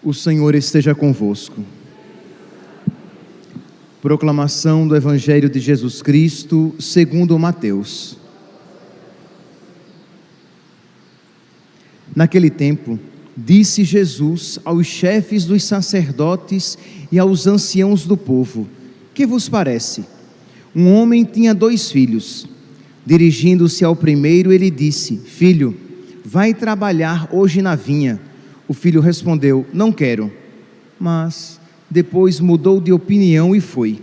O Senhor esteja convosco. Proclamação do Evangelho de Jesus Cristo, segundo Mateus. Naquele tempo, disse Jesus aos chefes dos sacerdotes e aos anciãos do povo: que vos parece? Um homem tinha 2 filhos. Dirigindo-se ao primeiro, ele disse: filho, vai trabalhar hoje na vinha. O filho respondeu: não quero. Mas depois mudou de opinião e foi.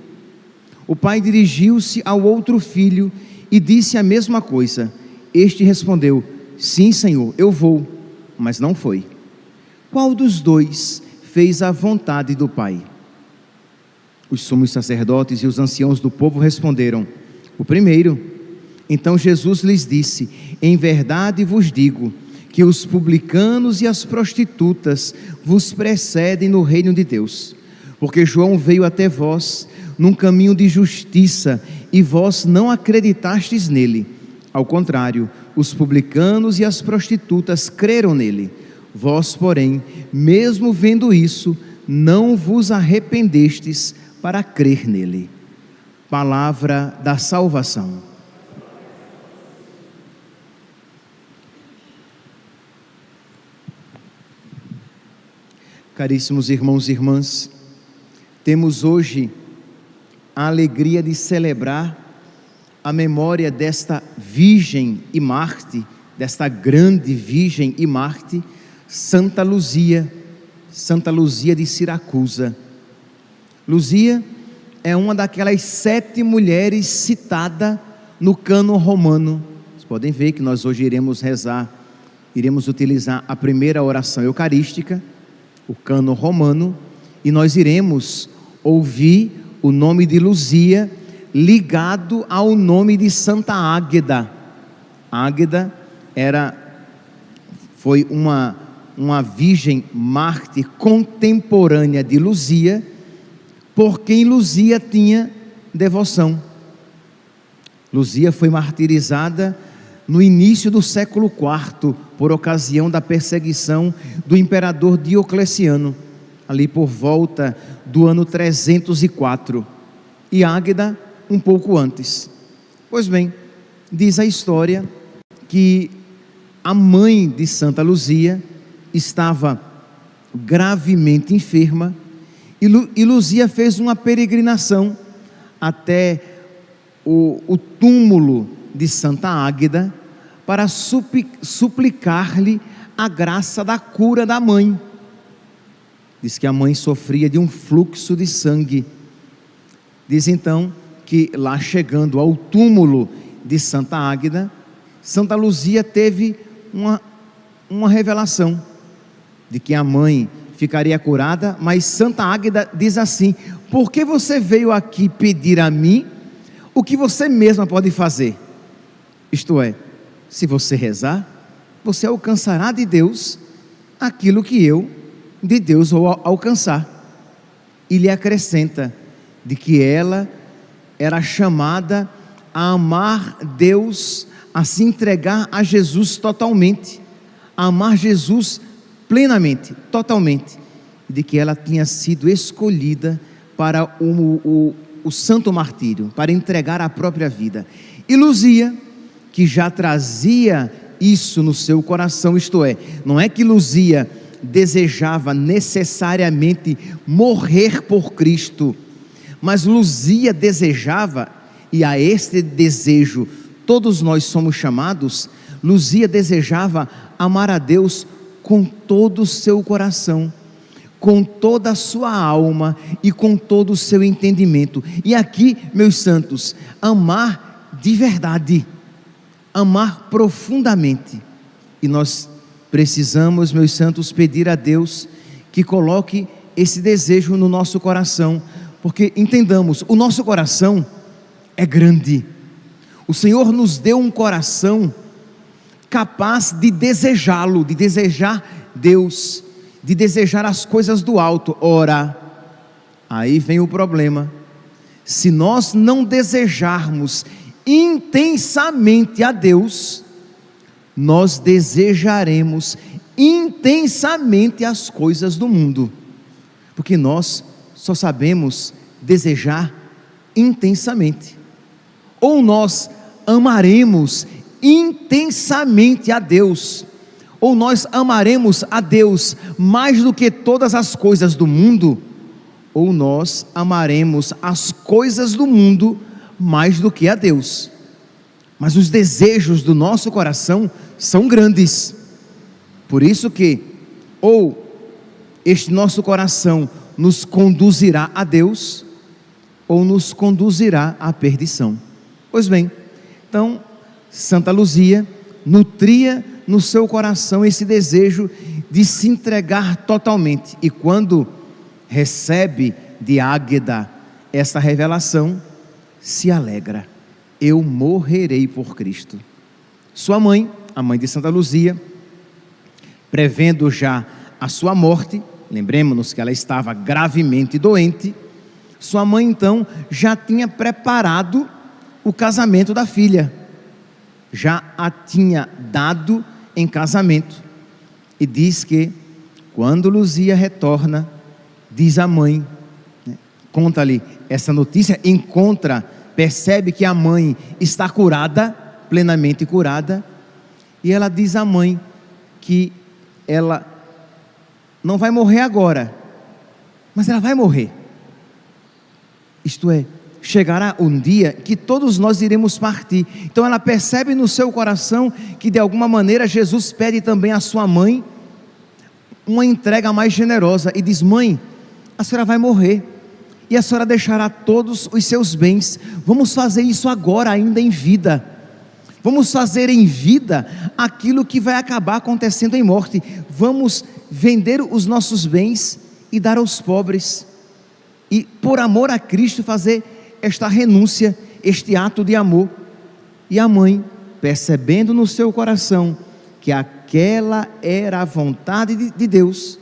O pai dirigiu-se ao outro filho e disse a mesma coisa. Este respondeu: sim, Senhor, eu vou. Mas não foi. Qual dos 2 fez a vontade do pai? Os sumos sacerdotes e os anciãos do povo responderam: o primeiro. Então Jesus lhes disse: em verdade vos digo que os publicanos e as prostitutas vos precedem no reino de Deus. Porque João veio até vós num caminho de justiça e vós não acreditastes nele. Ao contrário, os publicanos e as prostitutas creram nele. Vós, porém, mesmo vendo isso, não vos arrependestes para crer nele. Palavra da salvação. Caríssimos irmãos e irmãs, temos hoje a alegria de celebrar a memória desta Virgem e Mártir, desta grande Virgem e Mártir, Santa Luzia de Siracusa. Luzia é uma daquelas 7 mulheres citada no cânon romano. Vocês podem ver que nós hoje iremos rezar, iremos utilizar a primeira oração eucarística, o cânon romano, e nós iremos ouvir o nome de Luzia ligado ao nome de Santa Águeda. Águeda foi uma virgem mártir contemporânea de Luzia, por quem Luzia tinha devoção. Luzia foi martirizada no início do século IV, por ocasião da perseguição do imperador Diocleciano, ali por volta do ano 304, e Águeda um pouco antes. Pois bem, diz a história que a mãe de Santa Luzia estava gravemente enferma, e Luzia fez uma peregrinação até o túmulo de Santa Águeda para suplicar-lhe a graça da cura da mãe. Diz que a mãe sofria de um fluxo de sangue. Diz então que lá chegando ao túmulo de Santa Águeda, Santa Luzia teve uma revelação de que a mãe ficaria curada, mas Santa Águeda diz assim: por que você veio aqui pedir a mim o que você mesma pode fazer? Isto é, se você rezar, você alcançará de Deus aquilo que eu de Deus vou alcançar. E lhe acrescenta de que ela era chamada a amar Deus, a se entregar a Jesus totalmente, a amar Jesus plenamente, totalmente, de que ela tinha sido escolhida para o santo martírio, para entregar a própria vida. E Luzia, que já trazia isso no seu coração, isto é, não é que Luzia desejava necessariamente morrer por Cristo, mas Luzia desejava, e a este desejo todos nós somos chamados, Luzia desejava amar a Deus com todo o seu coração, com toda a sua alma e com todo o seu entendimento. E aqui, meus santos, amar de verdade, amar profundamente. E nós precisamos, meus santos, pedir a Deus que coloque esse desejo no nosso coração, porque entendamos, o nosso coração é grande. O Senhor nos deu um coração capaz de desejá-lo, de desejar Deus, de desejar as coisas do alto. Ora, aí vem o problema: se nós não desejarmos intensamente a Deus, nós desejaremos intensamente as coisas do mundo, porque nós só sabemos desejar intensamente. Ou nós amaremos intensamente a Deus, ou nós amaremos a Deus mais do que todas as coisas do mundo, ou nós amaremos as coisas do mundo mais do que a Deus. Mas os desejos do nosso coração são grandes, por isso que ou este nosso coração nos conduzirá a Deus, ou nos conduzirá à perdição. Pois bem, então Santa Luzia nutria no seu coração esse desejo de se entregar totalmente, e quando recebe de Águeda essa revelação, se alegra: eu morrerei por Cristo. Sua mãe, a mãe de Santa Luzia, prevendo já a sua morte, lembremos-nos que ela estava gravemente doente, sua mãe então já tinha preparado o casamento da filha, já a tinha dado em casamento, e diz que quando Luzia retorna, diz a mãe, conta-lhe essa notícia, percebe que a mãe está curada, plenamente curada, e ela diz à mãe que ela não vai morrer agora, mas ela vai morrer. Isto é, chegará um dia que todos nós iremos partir. Então ela percebe no seu coração que de alguma maneira Jesus pede também à sua mãe uma entrega mais generosa, e diz: mãe, a senhora vai morrer, e a senhora deixará todos os seus bens. Vamos fazer isso agora, ainda em vida. Vamos fazer em vida aquilo que vai acabar acontecendo em morte. Vamos vender os nossos bens e dar aos pobres, e por amor a Cristo fazer esta renúncia, este ato de amor. E a mãe, percebendo no seu coração que aquela era a vontade de Deus,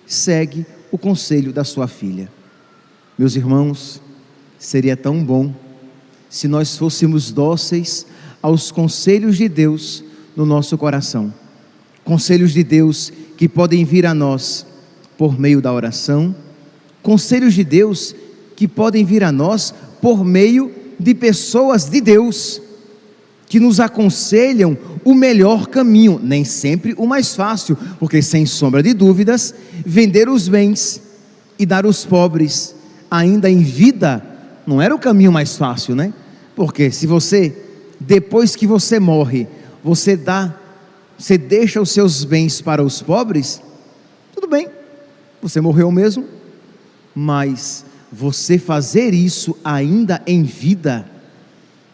segue o conselho da sua filha. Meus irmãos, seria tão bom se nós fôssemos dóceis aos conselhos de Deus no nosso coração. Conselhos de Deus que podem vir a nós por meio da oração, conselhos de Deus que podem vir a nós por meio de pessoas de Deus, que nos aconselham o melhor caminho, nem sempre o mais fácil, porque sem sombra de dúvidas, vender os bens e dar aos pobres ainda em vida, não era o caminho mais fácil, né? Porque se você, depois que você morre, você deixa os seus bens para os pobres, tudo bem, você morreu mesmo, mas você fazer isso ainda em vida.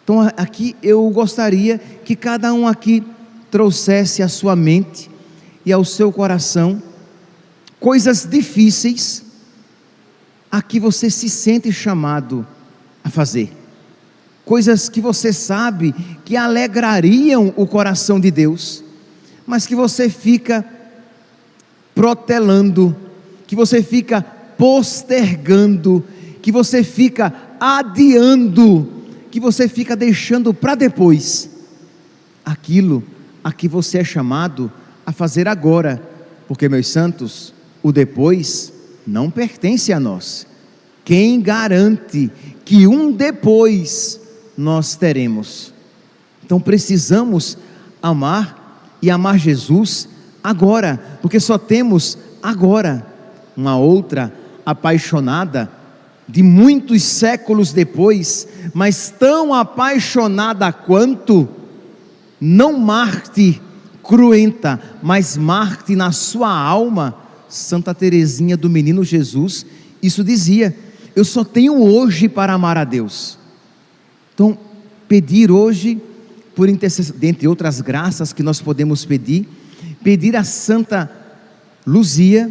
Então aqui eu gostaria que cada um aqui trouxesse à sua mente e ao seu coração coisas difíceis a que você se sente chamado a fazer, coisas que você sabe que alegrariam o coração de Deus, mas que você fica protelando, que você fica postergando, que você fica adiando, que você fica deixando para depois aquilo a que você é chamado a fazer agora, porque, meus santos, o depois não pertence a nós. Quem garante que um depois nós teremos? Então precisamos amar e amar Jesus agora, porque só temos agora. Uma outra apaixonada de muitos séculos depois, mas tão apaixonada quanto, não Marte cruenta, mas Marte na sua alma, Santa Teresinha do Menino Jesus, isso dizia: eu só tenho hoje para amar a Deus. Então, pedir hoje, por intercessão, dentre outras graças que nós podemos pedir a Santa Luzia,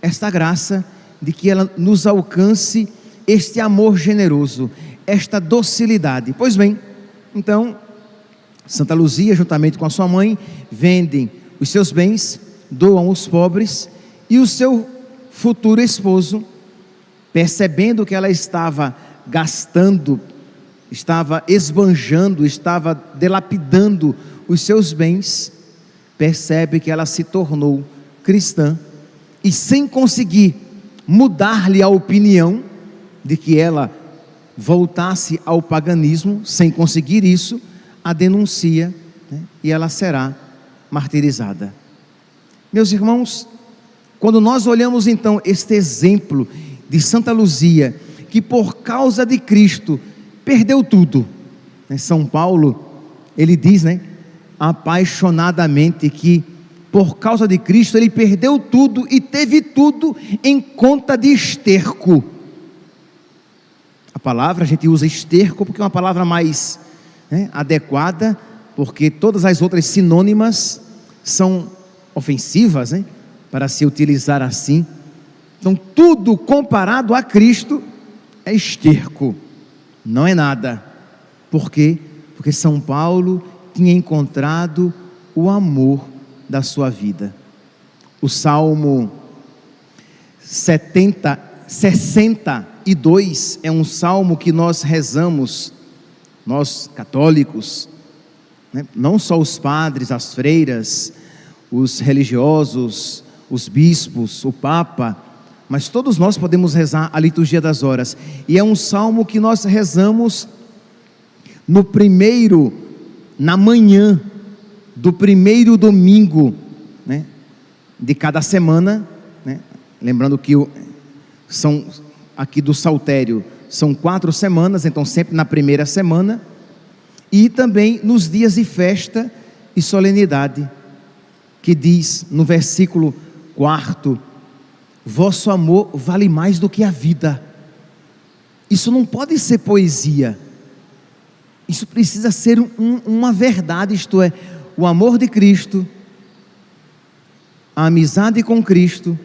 esta graça de que ela nos alcance este amor generoso, esta docilidade. Pois bem, então, Santa Luzia, juntamente com a sua mãe, vendem os seus bens, doam aos pobres, e o seu futuro esposo, percebendo que ela estava gastando, estava esbanjando, estava dilapidando os seus bens, percebe que ela se tornou cristã e, sem conseguir mudar-lhe a opinião de que ela voltasse ao paganismo, sem conseguir isso, a denuncia, né? E ela será martirizada. Meus irmãos, quando nós olhamos então este exemplo de Santa Luzia, que por causa de Cristo perdeu tudo, né? São Paulo, ele diz, né, apaixonadamente, que por causa de Cristo ele perdeu tudo e teve tudo em conta de esterco. A palavra, a gente usa esterco porque é uma palavra mais, né, adequada, porque todas as outras sinônimas são ofensivas, né, para se utilizar assim. Então tudo comparado a Cristo é esterco, não é nada. Por quê? Porque São Paulo tinha encontrado o amor da sua vida. O Salmo 62 é um salmo que nós rezamos, nós católicos, né? Não só os padres, as freiras, os religiosos, os bispos, o Papa, mas todos nós podemos rezar a liturgia das horas. E é um salmo que nós rezamos na manhã do primeiro domingo, né, de cada semana, né? Lembrando que são aqui do Saltério, são 4 semanas, então sempre na primeira semana, e também nos dias de festa e solenidade, que diz no versículo 4: vosso amor vale mais do que a vida. Isso não pode ser poesia, isso precisa ser uma verdade, isto é, o amor de Cristo, a amizade com Cristo,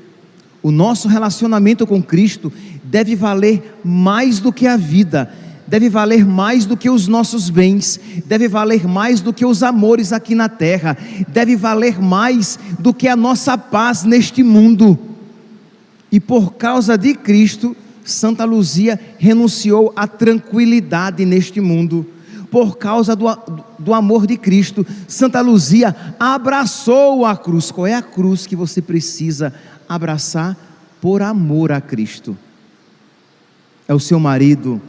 o nosso relacionamento com Cristo deve valer mais do que a vida, deve valer mais do que os nossos bens, deve valer mais do que os amores aqui na terra, deve valer mais do que a nossa paz neste mundo. E por causa de Cristo, Santa Luzia renunciou à tranquilidade neste mundo. Por causa do amor de Cristo, Santa Luzia abraçou a cruz. Qual é a cruz que você precisa abraçar por amor a Cristo? É o seu marido,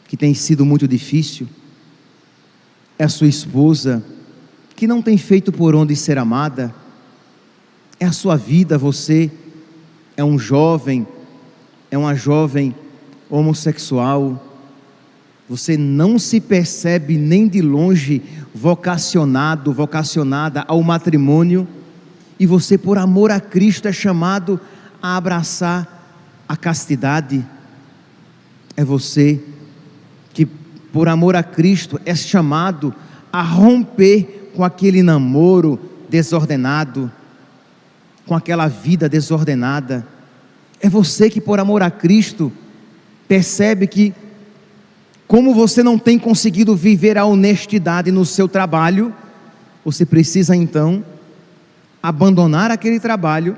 que tem sido muito difícil? É a sua esposa, que não tem feito por onde ser amada? É a sua vida, você é um jovem, é uma jovem homossexual, você não se percebe nem de longe vocacionada ao matrimônio, e você, por amor a Cristo, é chamado a abraçar a castidade. É você que, por amor a Cristo, é chamado a romper com aquele namoro desordenado, com aquela vida desordenada. É você que, por amor a Cristo, percebe que, como você não tem conseguido viver a honestidade no seu trabalho, você precisa então abandonar aquele trabalho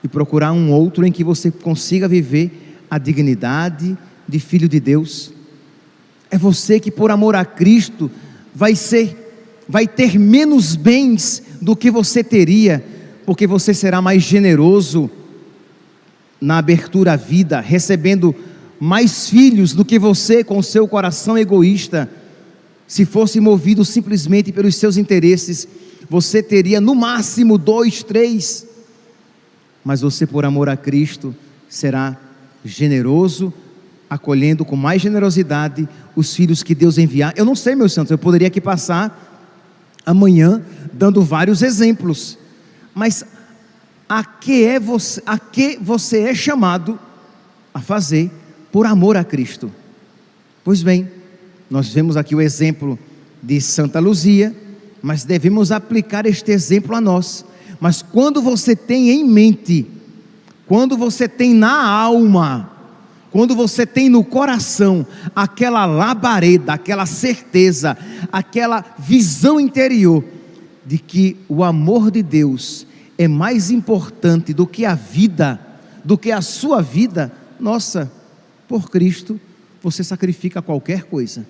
e procurar um outro em que você consiga viver a dignidade de filho de Deus. É você que, por amor a Cristo, vai ter menos bens do que você teria, porque você será mais generoso na abertura à vida, recebendo mais filhos do que você, com o seu coração egoísta. Se fosse movido simplesmente pelos seus interesses, você teria no máximo 2, 3, mas você, por amor a Cristo, será generoso, acolhendo com mais generosidade os filhos que Deus enviar. Eu não sei, meus santos, eu poderia aqui passar amanhã dando vários exemplos, mas a que você é chamado a fazer por amor a Cristo? Pois bem, nós vemos aqui o exemplo de Santa Luzia, mas devemos aplicar este exemplo a nós. Mas quando você tem em mente, quando você tem na alma, quando você tem no coração aquela labareda, aquela certeza, aquela visão interior de que o amor de Deus é mais importante do que a vida, do que a sua vida, nossa, por Cristo você sacrifica qualquer coisa.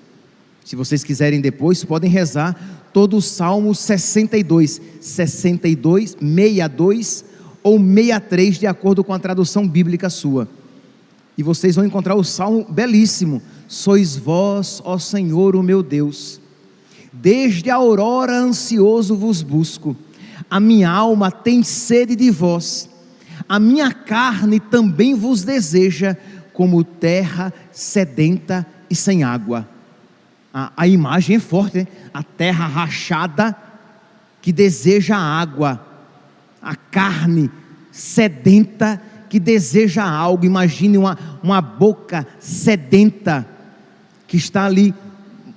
Se vocês quiserem depois, podem rezar todo o Salmo 62, 62, 62 ou 63, de acordo com a tradução bíblica sua. E vocês vão encontrar o Salmo belíssimo: sois vós, ó Senhor, o meu Deus, desde a aurora ansioso vos busco, a minha alma tem sede de vós, a minha carne também vos deseja, como terra sedenta e sem água. A imagem é forte, né? A terra rachada que deseja água, a carne sedenta que deseja algo. Imagine uma boca sedenta que está ali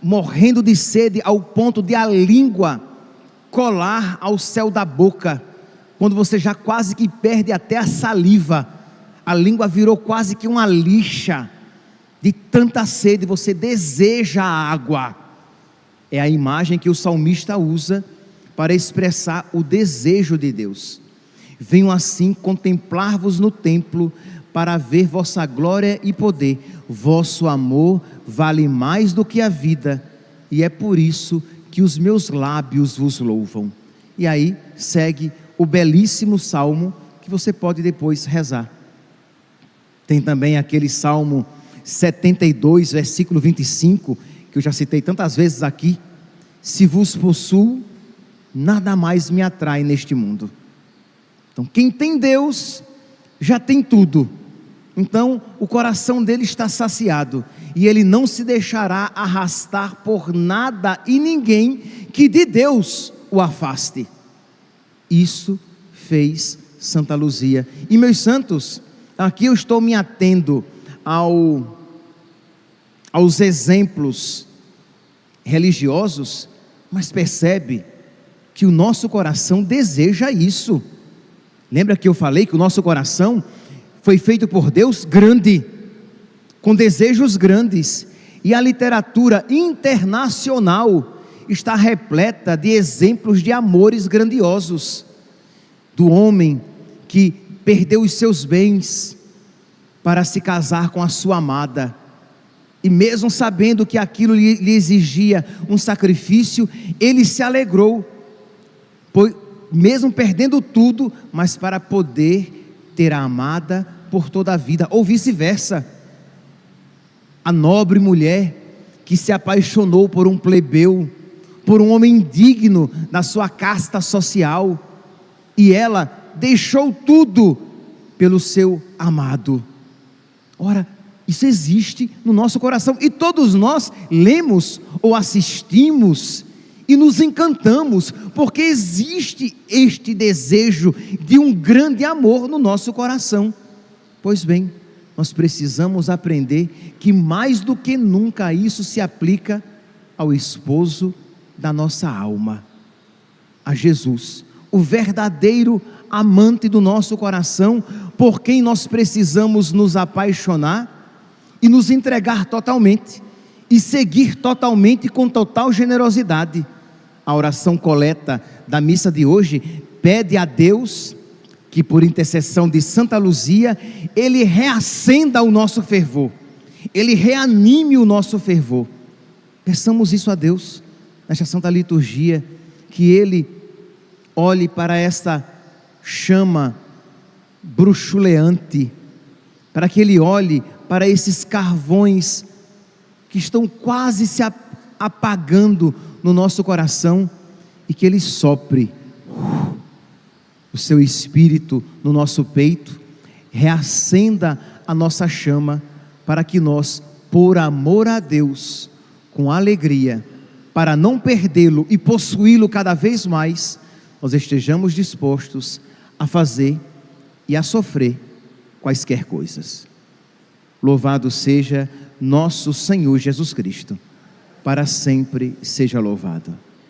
morrendo de sede ao ponto de a língua colar ao céu da boca, quando você já quase que perde até a saliva, a língua virou quase que uma lixa, de tanta sede, você deseja a água. É a imagem que o salmista usa para expressar o desejo de Deus. Venho assim contemplar-vos no templo, para ver vossa glória e poder. Vosso amor vale mais do que a vida, e é por isso que os meus lábios vos louvam. E aí segue o belíssimo salmo que você pode depois rezar. Tem também aquele Salmo 72, versículo 25, que eu já citei tantas vezes aqui: se vos possuo, nada mais me atrai neste mundo. Então, quem tem Deus, já tem tudo. Então, o coração dele está saciado, e ele não se deixará arrastar por nada e ninguém que de Deus o afaste. Isso fez Santa Luzia. E meus santos, aqui eu estou me atendo aos exemplos religiosos, mas percebe que o nosso coração deseja isso. Lembra que eu falei que o nosso coração foi feito por Deus grande, com desejos grandes, e a literatura internacional está repleta de exemplos de amores grandiosos, do homem que perdeu os seus bens para se casar com a sua amada, e mesmo sabendo que aquilo lhe exigia um sacrifício, ele se alegrou, mesmo perdendo tudo, mas para poder ter a amada por toda a vida. Ou vice-versa, a nobre mulher que se apaixonou por um plebeu, por um homem indigno da sua casta social, e ela deixou tudo pelo seu amado. Ora, isso existe no nosso coração, e todos nós lemos ou assistimos e nos encantamos, porque existe este desejo de um grande amor no nosso coração. Pois bem, nós precisamos aprender que mais do que nunca isso se aplica ao esposo da nossa alma, a Jesus, o verdadeiro amante do nosso coração, por quem nós precisamos nos apaixonar e nos entregar totalmente, e seguir totalmente, com total generosidade. A oração coleta da missa de hoje pede a Deus que, por intercessão de Santa Luzia, Ele reacenda o nosso fervor, Ele reanime o nosso fervor. Peçamos isso a Deus nesta Santa Liturgia, que Ele olhe para esta chama bruxuleante, para que Ele olhe para esses carvões que estão quase se apagando no nosso coração, e que Ele sopre o seu Espírito no nosso peito, reacenda a nossa chama, para que nós, por amor a Deus, com alegria, para não perdê-lo e possuí-lo cada vez mais, nós estejamos dispostos a fazer e a sofrer quaisquer coisas. Louvado seja nosso Senhor Jesus Cristo, para sempre seja louvado.